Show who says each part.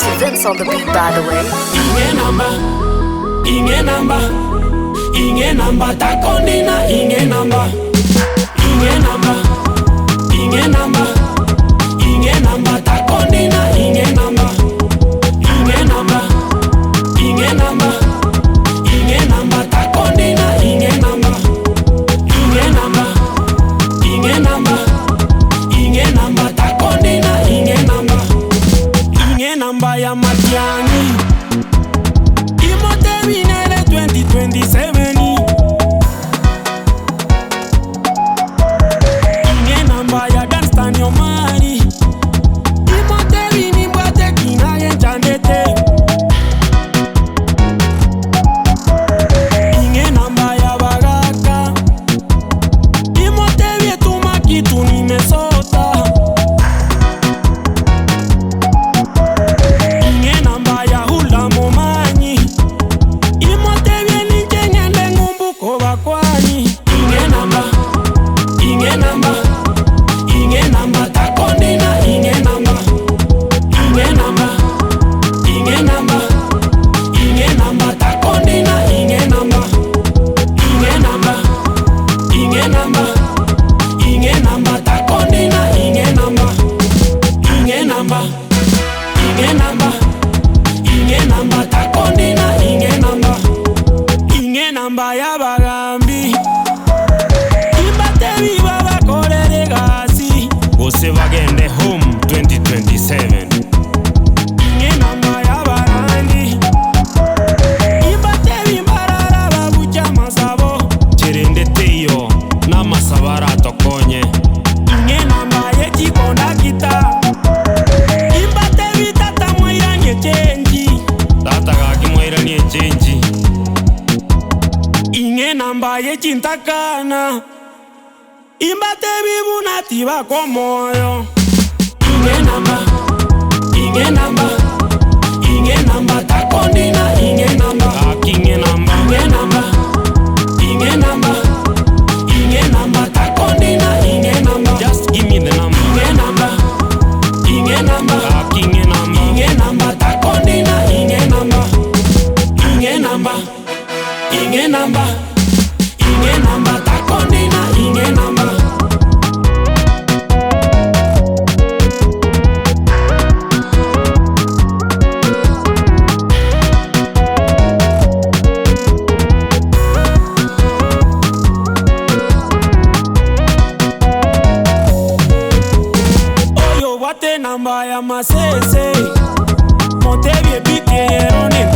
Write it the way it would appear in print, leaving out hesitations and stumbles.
Speaker 1: to Vince on the beat, by the way.
Speaker 2: Inge namba, takondina inge namba, takondina inge namba, takondina inge namba, takondina inge namba ya matiani. Imote binele 2027. Inge namba ya Danstan yo mari. Imote bini mbate kina yen chandete. Inge namba ya Baraka. Imote vietu makitu ni mesota. Inge namba ya Hula Momanyi. Imote vieni kenyende ngumbu koba kwani. Inge namba, takondina inge namba, takondina inge namba, takondina inge namba ya Bagambi. Imbate viva bakorere gasi bose bagende home 2027. Inge namba ya Barandi. Imbate bimbarara babucha masabo cherende teyo na masabara tokonye. Inge namba ye chikonda kita. Imbate vitata mwairanye chenji tata gaki mwairanye chenji. Inge namba ye chintakana. Imbate bibu nativa komoyo. Inge namba, takondina inge namba, inge namba, takondina inge namba. Just give me the number. Inge namba, takondina inge namba, takondina inge namba. Oyo wate namba ya masese. Montebie pitiero ne